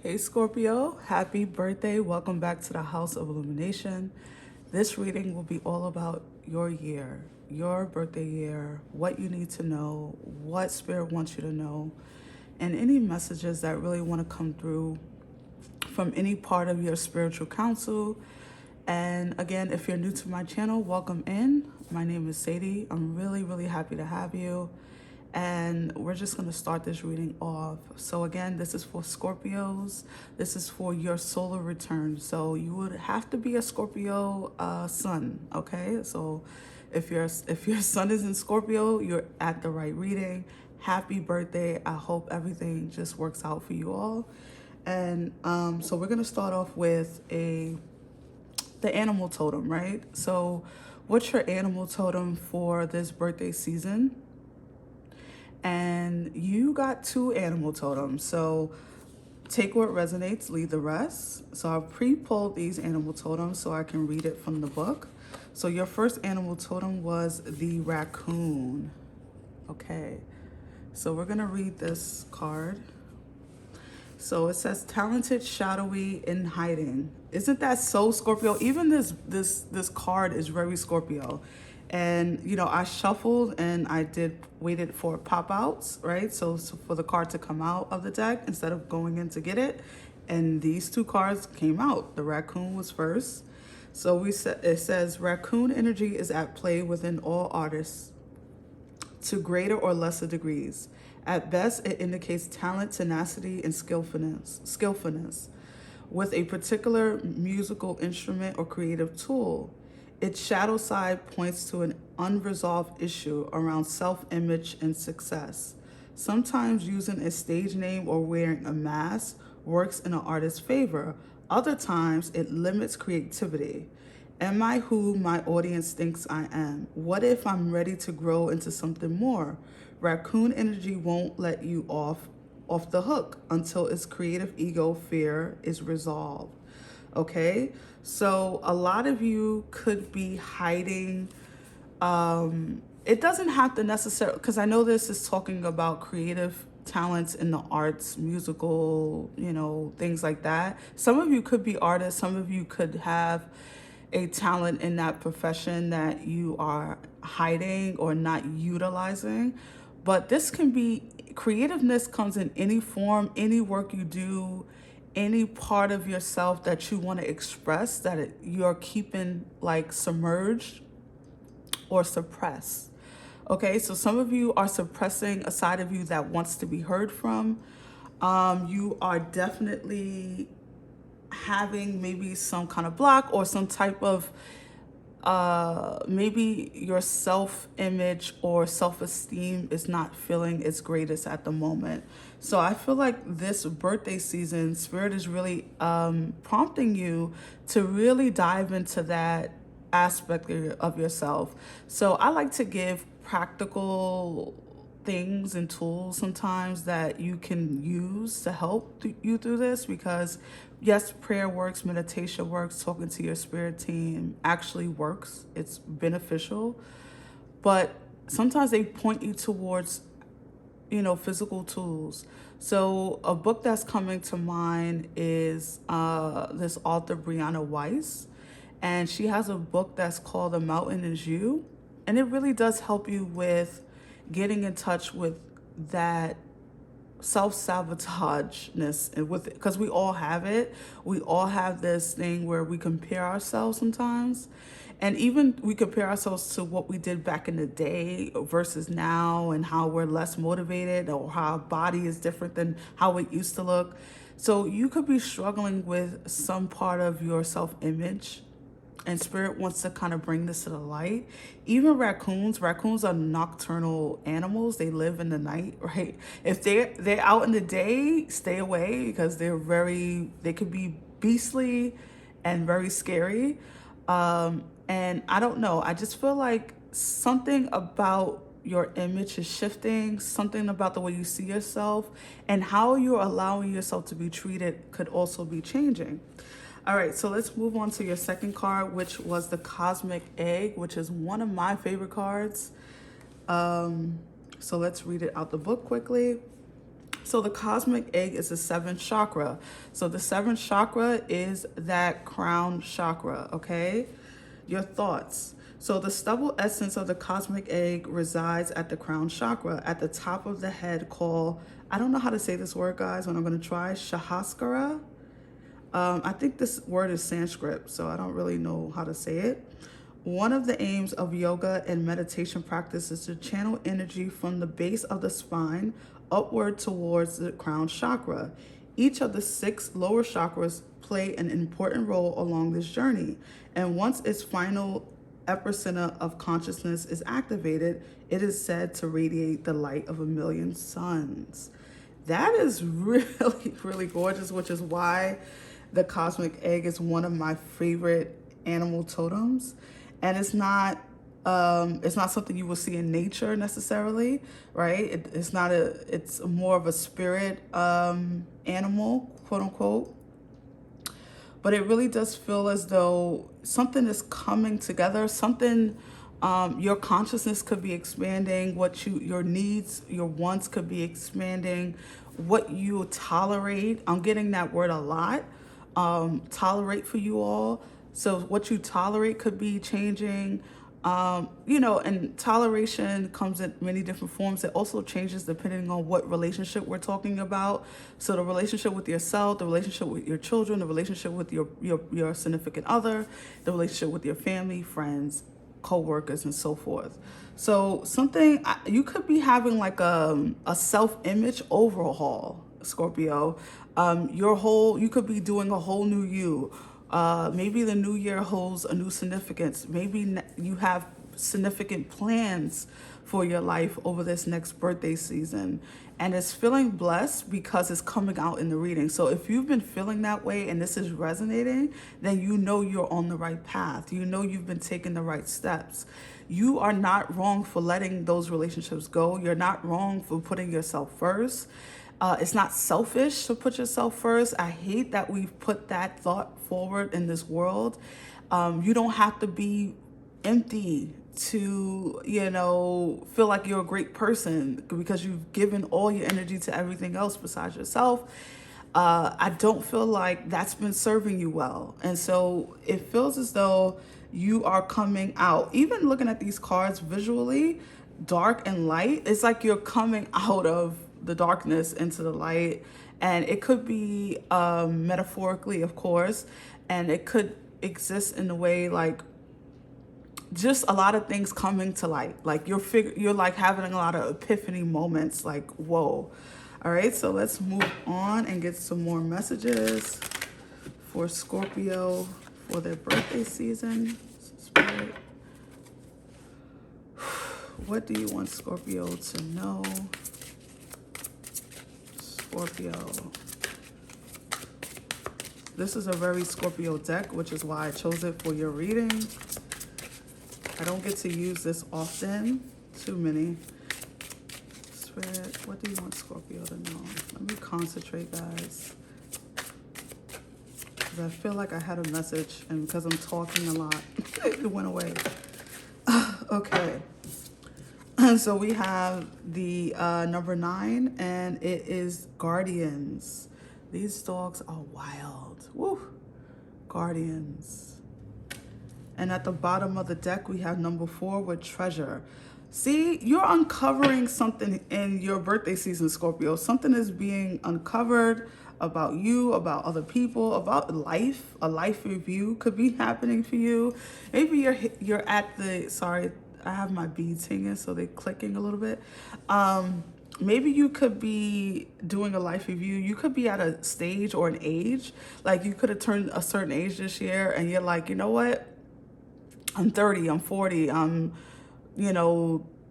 Hey Scorpio, happy birthday. Welcome back to the House of Illumination. This reading will be all about your year, your birthday year, what you need to know, what Spirit wants you to know, and any messages that really want to come through from any part of your spiritual council. And again, if you're new to my channel, welcome in. My name is Sadie. I'm really happy to have you. And we're just going to start this reading off. So again, this is for Scorpios. This is for your solar return. So you would have to be a Scorpio sun, okay? So if your sun is in Scorpio, you're at the right reading. Happy birthday. I hope everything just works out for you all. And so we're going to start off with the animal totem, right? So what's your animal totem for this birthday season? And you got 2 animal totems. So take what resonates, leave the rest. So I've pre-pulled these animal totems so I can read it from the book. So your first animal totem was the raccoon. Okay, so we're gonna read this card. So it says talented, shadowy, in hiding. Isn't that so Scorpio? Even this card is very Scorpio. And you know, I shuffled and I waited for pop outs, right? So for the card to come out of the deck instead of going in to get it. And these 2 cards came out. The raccoon was first. So it says raccoon energy is at play within all artists to greater or lesser degrees. At best, it indicates talent, tenacity, and skillfulness with a particular musical instrument or creative tool. Its shadow side points to an unresolved issue around self-image and success. Sometimes using a stage name or wearing a mask works in an artist's favor. Other times, it limits creativity. Am I who my audience thinks I am? What if I'm ready to grow into something more? Raccoon energy won't let you off the hook until its creative ego fear is resolved. Okay, so a lot of you could be hiding. It doesn't have to necessarily, because I know this is talking about creative talents in the arts, musical, you know, things like that. Some of you could be artists. Some of you could have a talent in that profession that you are hiding or not utilizing. But this can be, creativeness comes in any form, any work you do, any part of yourself that you want to express that you're keeping like submerged or suppressed. Okay, so some of you are suppressing a side of you that wants to be heard from. You are definitely having maybe some kind of block or some type of maybe your self-image or self-esteem is not feeling its greatest at the moment. So I feel like this birthday season, Spirit is really prompting you to really dive into that aspect of yourself. So I like to give practical things and tools sometimes that you can use to help you through this, because yes, prayer works, meditation works, talking to your spirit team actually works. It's beneficial, but sometimes they point you towards, you know, physical tools. So a book that's coming to mind is this author Brianna Weiss, and she has a book that's called The Mountain Is You, and it really does help you with getting in touch with that self-sabotageness, and with, because we all have it. We all have this thing where we compare ourselves sometimes, and even we compare ourselves to what we did back in the day versus now, and how we're less motivated or how our body is different than how it used to look. So you could be struggling with some part of your self-image, and Spirit wants to kind of bring this to the light. Even raccoons are nocturnal animals. They live in the night, right? If they're out in the day, stay away, because they could be beastly and very scary. And I don't know, I just feel like something about your image is shifting, something about the way you see yourself and how you're allowing yourself to be treated could also be changing. All right, so let's move on to your second card, which was the Cosmic Egg, which is one of my favorite cards. So let's read it out the book quickly. So the cosmic egg is the seventh chakra. So the seventh chakra is that crown chakra, okay? Your thoughts. So the stubble essence of the cosmic egg resides at the crown chakra, at the top of the head, called, I don't know how to say this word, guys, but I'm going to try, Shahaskara. I think this word is Sanskrit, so I don't really know how to say it. One of the aims of yoga and meditation practice is to channel energy from the base of the spine upward towards the crown chakra. Each of the 6 lower chakras play an important role along this journey, and once its final epicenter of consciousness is activated, it is said to radiate the light of a million suns. That is really, really gorgeous, which is why the cosmic egg is one of my favorite animal totems. And it's not something you will see in nature necessarily, right? It's more of a spirit animal, quote unquote. But it really does feel as though something is coming together, something, your consciousness could be expanding, your needs, your wants could be expanding, what you tolerate. I'm getting that word a lot, tolerate for you all. So what you tolerate could be changing, and toleration comes in many different forms. It also changes depending on what relationship we're talking about. So the relationship with yourself, the relationship with your children, the relationship with your significant other, the relationship with your family, friends, co-workers, and so forth. So you could be having like a self-image overhaul, Scorpio. You could be doing a whole new you. Maybe the new year holds a new significance. Maybe you have significant plans for your life over this next birthday season. And it's feeling blessed because it's coming out in the reading. So if you've been feeling that way and this is resonating, then you know you're on the right path. You know you've been taking the right steps. You are not wrong for letting those relationships go. You're not wrong for putting yourself first. It's not selfish to put yourself first. I hate that we've put that thought forward in this world. You don't have to be empty to, feel like you're a great person because you've given all your energy to everything else besides yourself. I don't feel like that's been serving you well. And so it feels as though you are coming out. Even looking at these cards visually, dark and light, it's like you're coming out of the darkness into the light. And it could be metaphorically, of course, and it could exist in a way like just a lot of things coming to light. Like you're like having a lot of epiphany moments, like, whoa. All right, so let's move on and get some more messages for Scorpio for their birthday season. Spirit, what do you want Scorpio to know? Scorpio. This is a very Scorpio deck, which is why I chose it for your reading. I don't get to use this often. Too many. Spirit, what do you want Scorpio to know? Let me concentrate, guys. Because I feel like I had a message, and because I'm talking a lot, it went away. Okay. So we have the number 9, and it is Guardians. These dogs are wild. Woo! Guardians. And at the bottom of the deck, we have number 4 with Treasure. See, you're uncovering something in your birthday season, Scorpio. Something is being uncovered about you, about other people, about life. A life review could be happening for you. Maybe you're at the, sorry, I have my beads hanging, so they're clicking a little bit. Maybe you could be doing a life review. You could be at a stage or an age. Like you could have turned a certain age this year and you're like, you know what? I'm 30, I'm 40, I'm,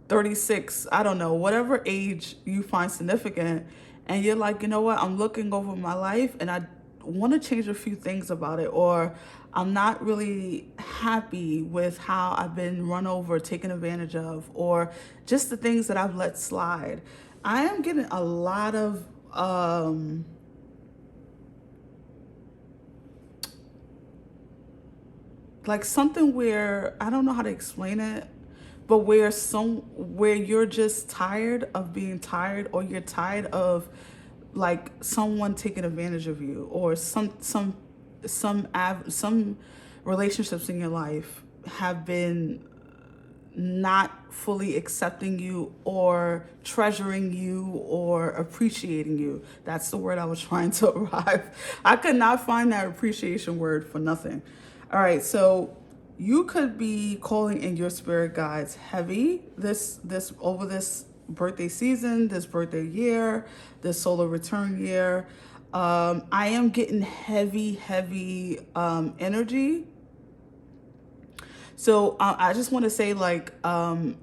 36, I don't know, whatever age you find significant. And you're like, you know what? I'm looking over my life and I want to change a few things about it, or I'm not really happy with how I've been run over, taken advantage of, or just the things that I've let slide. I am getting a lot of like something where I don't know how to explain it, but where you're just tired of being tired, or you're tired of like someone taking advantage of you, or some relationships in your life have been not fully accepting you or treasuring you or appreciating you. That's the word I was trying to arrive. I could not find that appreciation word for nothing. All right, so you could be calling in your spirit guides heavy this over this birthday season, this birthday year, this solar return year. I am getting heavy energy. So I just want to say, like,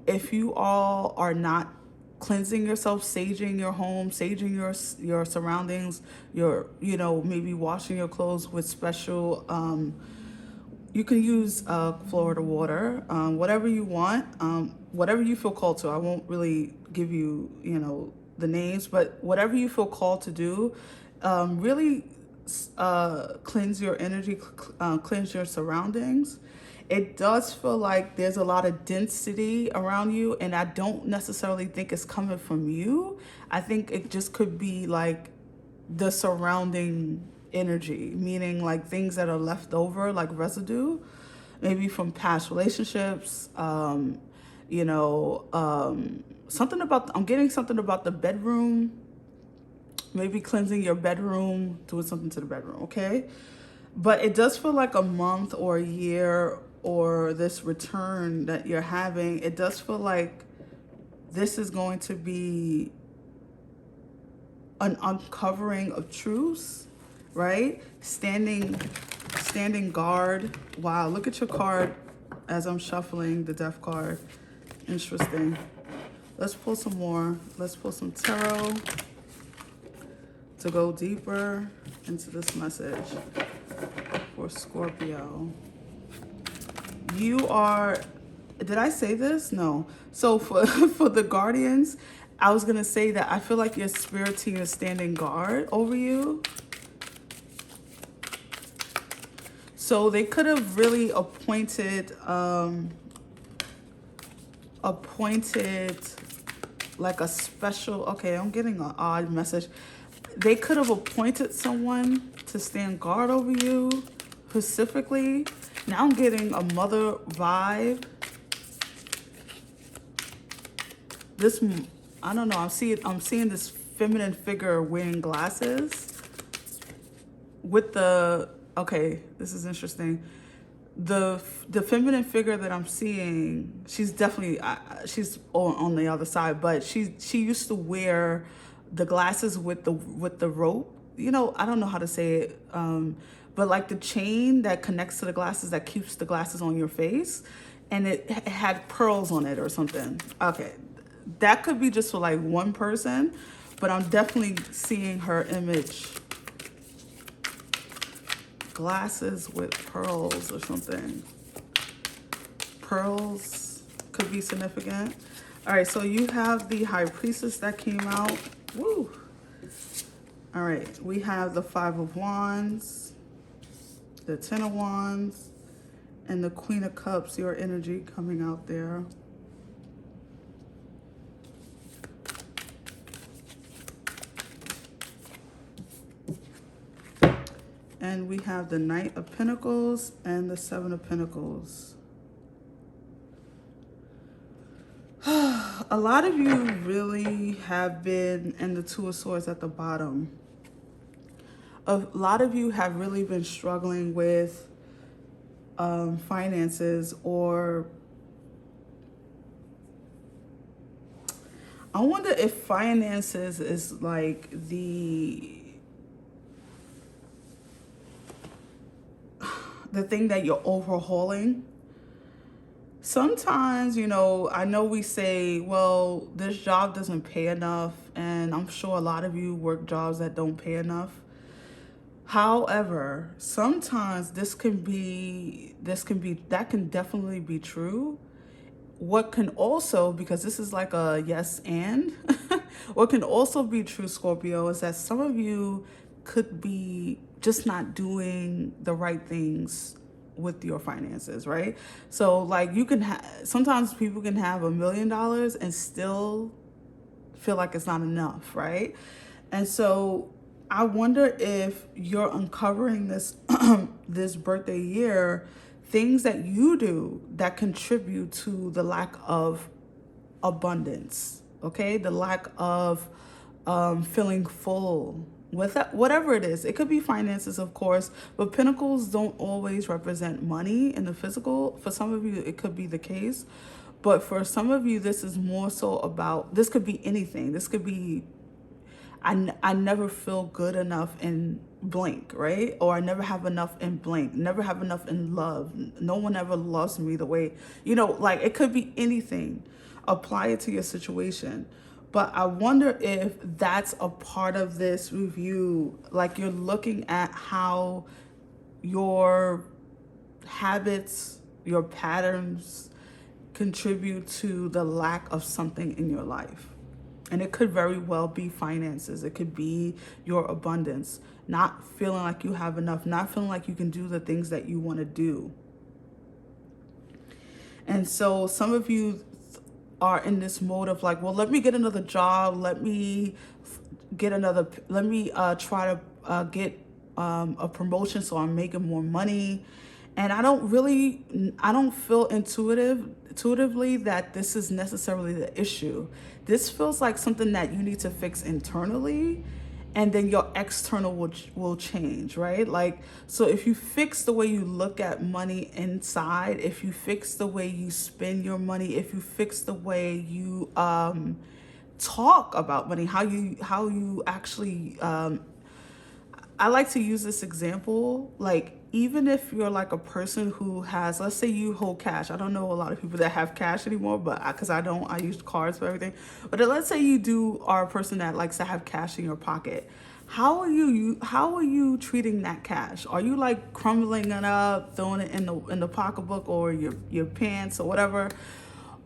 if you all are not cleansing yourself, saging your home, saging your surroundings, maybe washing your clothes with special, you can use Florida water, whatever you want, whatever you feel called to. I won't really give you, the names, but whatever you feel called to do, really cleanse your energy, cleanse your surroundings. It does feel like there's a lot of density around you, and I don't necessarily think it's coming from you. I think it just could be like the surrounding energy, meaning like things that are left over, like residue, maybe from past relationships. I'm getting something about the bedroom, maybe cleansing your bedroom, doing something to the bedroom, okay? But it does feel like a month or a year, or this return that you're having, it does feel like this is going to be an uncovering of truths, right? Standing guard. Wow, look at your card as I'm shuffling the death card. Interesting. Let's pull some more. Let's pull some tarot to go deeper into this message for Scorpio. You are, did I say this? No. So for the guardians, I was going to say that I feel like your spirit team is standing guard over you. So they could have really appointed like a special, okay, I'm getting an odd message. They could have appointed someone to stand guard over you specifically. Now I'm getting a mother vibe. This, I don't know, I'm seeing this feminine figure wearing glasses with the, okay, this is interesting. The feminine figure that I'm seeing, she's definitely, she's on the other side, but she used to wear the glasses with the rope. I don't know how to say it, but like the chain that connects to the glasses that keeps the glasses on your face, and it had pearls on it or something. Okay, that could be just for like one person, but I'm definitely seeing her image. Glasses with pearls or something. Pearls could be significant. All right, so you have the High Priestess that came out. Woo. All right, we have the Five of Wands, the Ten of Wands, and the Queen of Cups, your energy coming out there. And we have the Knight of Pentacles and the Seven of Pentacles. A lot of you really have been in the Two of Swords at the bottom. A lot of you have really been struggling with finances, or I wonder if finances is like the thing that you're overhauling. Sometimes, I know we say, well, this job doesn't pay enough, and I'm sure a lot of you work jobs that don't pay enough. However, sometimes that can definitely be true. What can also, because this is like a yes and, what can also be true, Scorpio, is that some of you could be just not doing the right things with your finances, right? So like you can sometimes people can have $1 million and still feel like it's not enough, right? And so I wonder if you're uncovering this this birthday year, things that you do that contribute to the lack of abundance, okay? The lack of feeling full with that, whatever it is. It could be finances, of course, but pentacles don't always represent money in the physical. For some of you, it could be the case. But for some of you, this is more so about, this could be anything. This could be, I never feel good enough in blank, right? Or I never have enough in blank, never have enough in love. No one ever loves me the way, like it could be anything. Apply it to your situation. But I wonder if that's a part of this review. Like you're looking at how your habits, your patterns contribute to the lack of something in your life. And it could very well be finances. It could be your abundance, not feeling like you have enough, not feeling like you can do the things that you want to do. And so some of you are in this mode of like, well, let me get another job. Let me try to get a promotion so I'm making more money. And I don't feel intuitively that this is necessarily the issue. This feels like something that you need to fix internally, and then your external will change, right? Like, so if you fix the way you look at money inside, if you fix the way you spend your money, if you fix the way you talk about money, how you actually I like to use this example, like even if you're like a person who has, let's say you hold cash. I don't know a lot of people that have cash anymore, but because I don't, I use cards for everything. But let's say you are a person that likes to have cash in your pocket. How are you treating that cash? Are you like crumbling it up, throwing it in the pocketbook or your pants or whatever?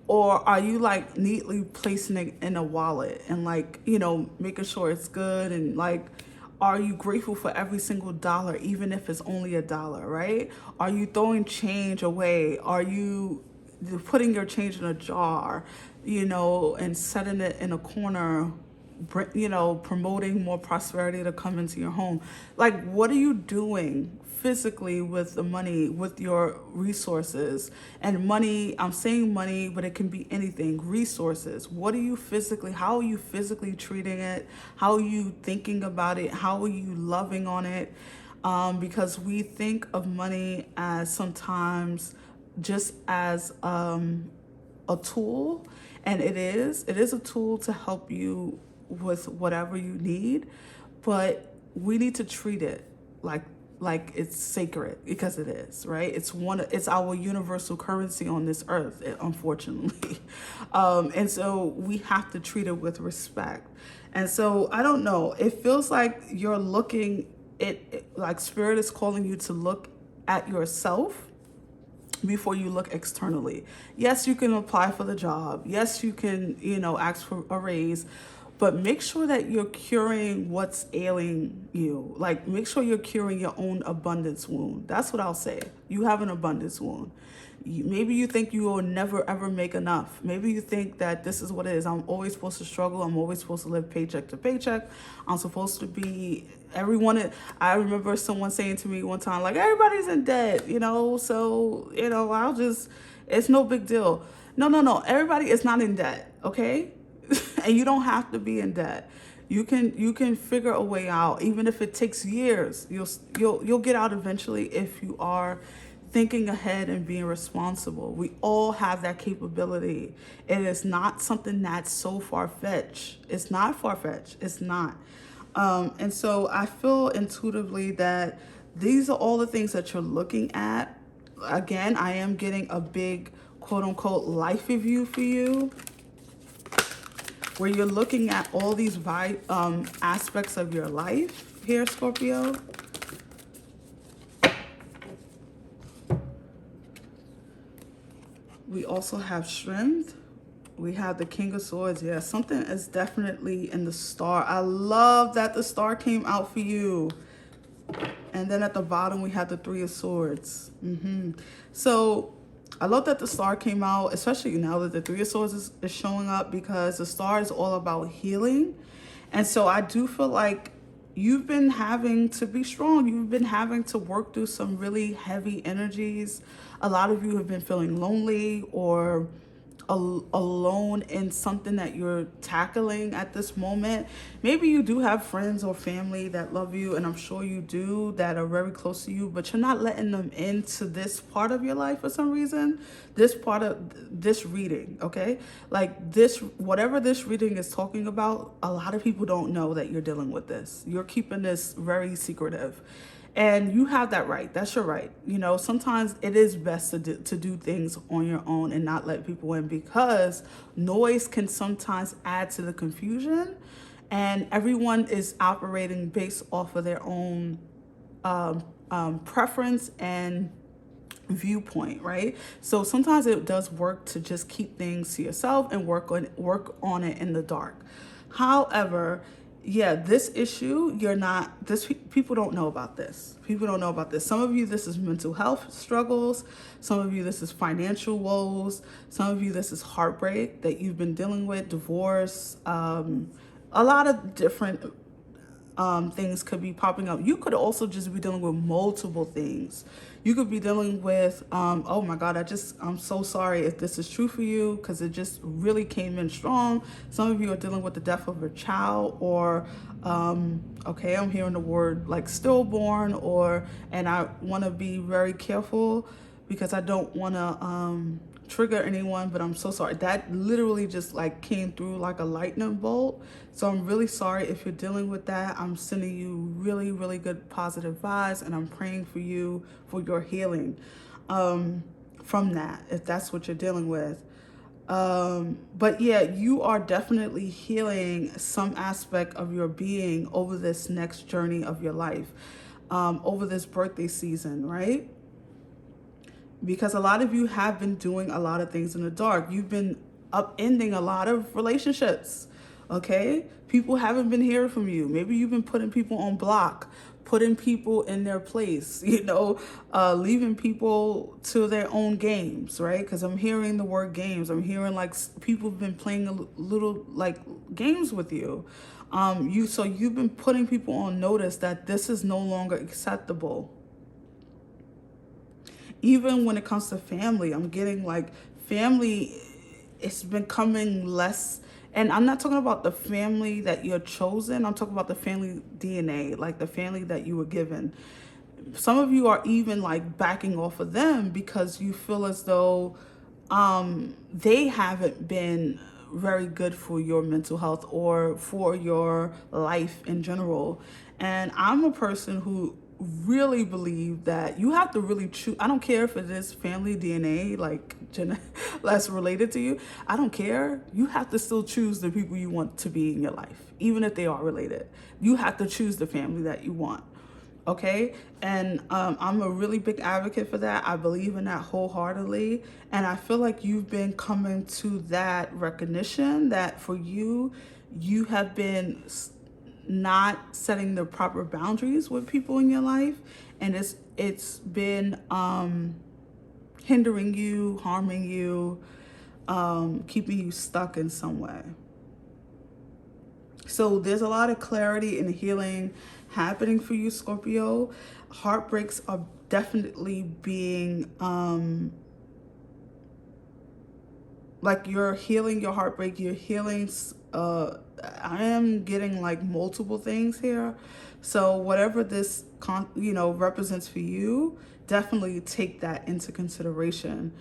Or are you like neatly placing it in a wallet and like, making sure it's good, and like, are you grateful for every single dollar, even if it's only $1, right? Are you throwing change away? Are you putting your change in a jar, and setting it in a corner, promoting more prosperity to come into your home? Like, what are you doing physically with the money, with your resources? And money, I'm saying money, but it can be anything. Resources. How are you physically treating it? How are you thinking about it? How are you loving on it? Because we think of money as sometimes just as a tool, and it is a tool to help you with whatever you need, but we need to treat it like it's sacred, because it is, right? It's our universal currency on this earth, unfortunately. And so we have to treat it with respect. And so I don't know, it feels like you're looking like spirit is calling you to look at yourself before you look externally. Yes, you can apply for the job. Yes, you can, ask for a raise, but make sure that you're curing what's ailing you. Like, make sure you're curing your own abundance wound. That's what I'll say. You have an abundance wound. Maybe you think you will never ever make enough. Maybe you think that this is what it is. I'm always supposed to struggle. I'm always supposed to live paycheck to paycheck. I'm supposed to be everyone. I remember someone saying to me one time, like, everybody's in debt, so, it's no big deal. No. Everybody is not in debt, okay? And you don't have to be in debt. You can figure a way out, even if it takes years. You'll get out eventually if you are thinking ahead and being responsible. We all have that capability. It is not something that's so far-fetched. It's not far-fetched. It's not. And so I feel intuitively that these are all the things that you're looking at. Again, I am getting a big quote-unquote life review for you, where you're looking at all these aspects of your life here, Scorpio. We also have strength. We have the King of Swords. Yeah, something is definitely in the star. I love that the star came out for you. And then at the bottom, we have the Three of Swords. So I love that the star came out, especially now that the Three of Swords is showing up, because the star is all about healing. And so I do feel like you've been having to be strong. You've been having to work through some really heavy energies. A lot of you have been feeling lonely or alone in something that you're tackling at this moment. Maybe you do have friends or family that love you, and I'm sure you do, that are very close to you, but you're not letting them into this part of your life for some reason. This part of this reading, okay? Like this, whatever this reading is talking about, a lot of people don't know that you're dealing with this. You're keeping this very secretive. And you have that right. That's your right. You know, sometimes it is best to do things on your own and not let people in, because noise can sometimes add to the confusion, and everyone is operating based off of their own preference and viewpoint, right? So sometimes it does work to just keep things to yourself and work on it in the dark. However, yeah, this issue, people don't know about this. People don't know about this. Some of you, this is mental health struggles. Some of you, this is financial woes. Some of you, this is heartbreak that you've been dealing with, divorce, a lot of different things could be popping up. You could also just be dealing with multiple things. You could be dealing with, oh my God, I'm so sorry if this is true for you, because it just really came in strong. Some of you are dealing with the death of a child, or, okay, I'm hearing the word like stillborn, and I want to be very careful because I don't want to, trigger anyone, but I'm so sorry. That literally just like came through like a lightning bolt. So I'm really sorry if you're dealing with that. I'm sending you really, really good positive vibes, and I'm praying for you for your healing from that, if that's what you're dealing with. But yeah, you are definitely healing some aspect of your being over this next journey of your life, over this birthday season, right? Because a lot of you have been doing a lot of things in the dark. You've been upending a lot of relationships, okay? People haven't been hearing from you. Maybe you've been putting people on block, putting people in their place, leaving people to their own games, right? Because I'm hearing the word games. I'm hearing like people have been playing a little like games with you. So you've been putting people on notice that this is no longer acceptable. Even when it comes to family, I'm getting like family, it's becoming less. And I'm not talking about the family that you're chosen. I'm talking about the family DNA, like the family that you were given. Some of you are even like backing off of them because you feel as though they haven't been very good for your mental health or for your life in general. And I'm a person who really believe that you have to really choose. I don't care if it is family DNA, like that's related to you. I don't care. You have to still choose the people you want to be in your life, even if they are related. You have to choose the family that you want. Okay. And I'm a really big advocate for that. I believe in that wholeheartedly. And I feel like you've been coming to that recognition that for you, you have been not setting the proper boundaries with people in your life, and it's been hindering you, harming you, keeping you stuck in some way. So there's a lot of clarity and healing happening for you, Scorpio. Heartbreaks are definitely being like you're healing your heartbreak, you're healing. I am getting like multiple things here. So whatever this represents for you, definitely take that into consideration.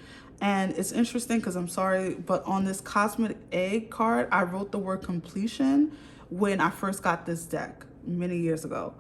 And it's interesting because I'm sorry, but on this cosmic egg card, I wrote the word completion when I first got this deck many years ago.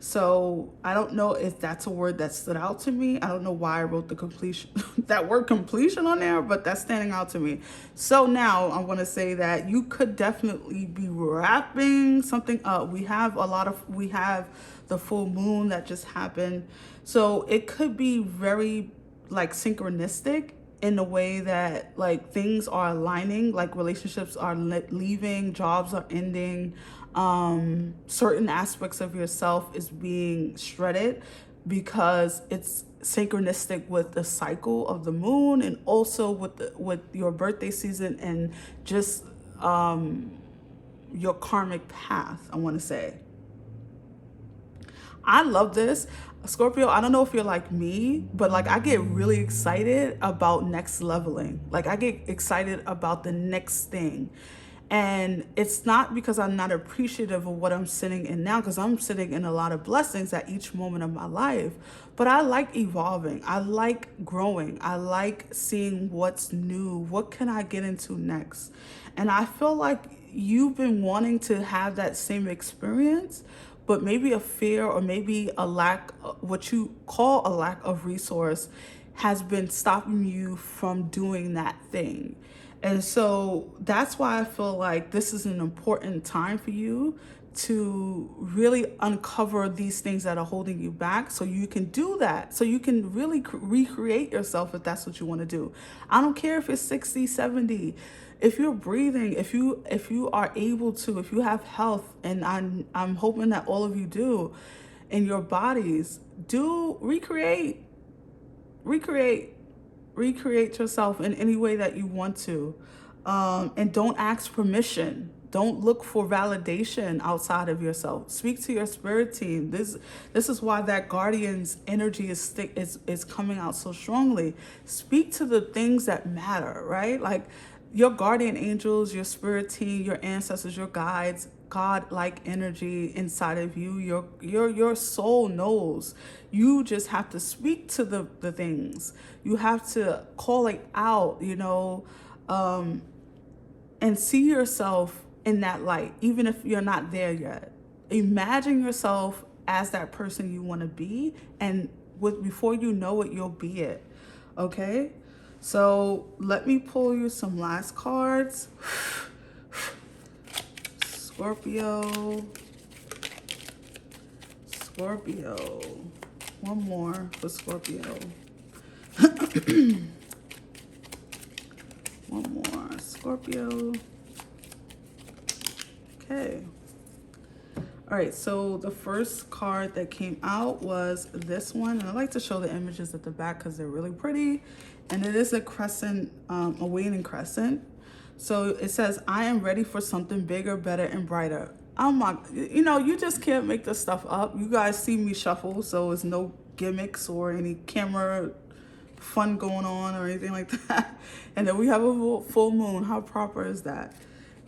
So I don't know if that's a word that stood out to me. I don't know why I wrote the completion, that word completion on there, but that's standing out to me. So now I want to say that you could definitely be wrapping something up. We have the full moon that just happened. So it could be very like synchronistic in the way that like things are aligning, like relationships are leaving, jobs are ending, certain aspects of yourself is being shredded because it's synchronistic with the cycle of the moon, and also with your birthday season, and just your karmic path, I want to say. I love this. Scorpio, I don't know if you're like me, but like I get really excited about next leveling. Like I get excited about the next thing. And it's not because I'm not appreciative of what I'm sitting in now, because I'm sitting in a lot of blessings at each moment of my life. But I like evolving. I like growing. I like seeing what's new. What can I get into next? And I feel like you've been wanting to have that same experience, but maybe a fear or maybe a lack, what you call a lack of resource, has been stopping you from doing that thing. And so that's why I feel like this is an important time for you to really uncover these things that are holding you back, so you can do that, so you can really recreate yourself if that's what you want to do. I don't care if it's 60, 70. If you're breathing, if you are able to, if you have health, and I'm hoping that all of you do, in your bodies, do recreate yourself in any way that you want to. And don't ask permission. Don't look for validation outside of yourself. Speak to your spirit team. This is why that guardian's energy is coming out so strongly. Speak to the things that matter, right? Like your guardian angels, your spirit team, your ancestors, your guides, God-like energy inside of you. Your soul knows. You just have to speak to the things. You have to call it out, and see yourself in that light, even if you're not there yet. Imagine yourself as that person you want to be, and before you know it, you'll be it. Okay? So let me pull you some last cards. Scorpio. One more for Scorpio. One more, Scorpio. Okay. All right, so the first card that came out was this one. And I like to show the images at the back because they're really pretty. And it is a crescent, a waning crescent. So it says, I am ready for something bigger, better, and brighter. Oh my, you just can't make this stuff up. You guys see me shuffle, so it's no gimmicks or any camera fun going on or anything like that. And then we have a full moon. How proper is that?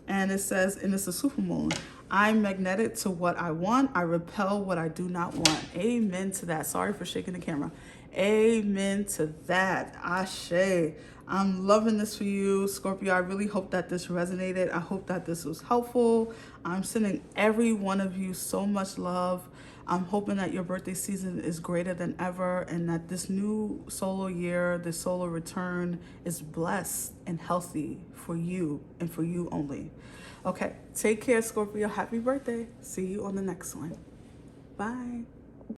And it says, and it's a super moon, I'm magnetic to what I want. I repel what I do not want. Amen to that. Sorry for shaking the camera. Amen to that. Ashe. I'm loving this for you, Scorpio. I really hope that this resonated. I hope that this was helpful. I'm sending every one of you so much love. I'm hoping that your birthday season is greater than ever, and that this new solar year, this solar return, is blessed and healthy for you and for you only. Okay, take care, Scorpio. Happy birthday. See you on the next one. Bye.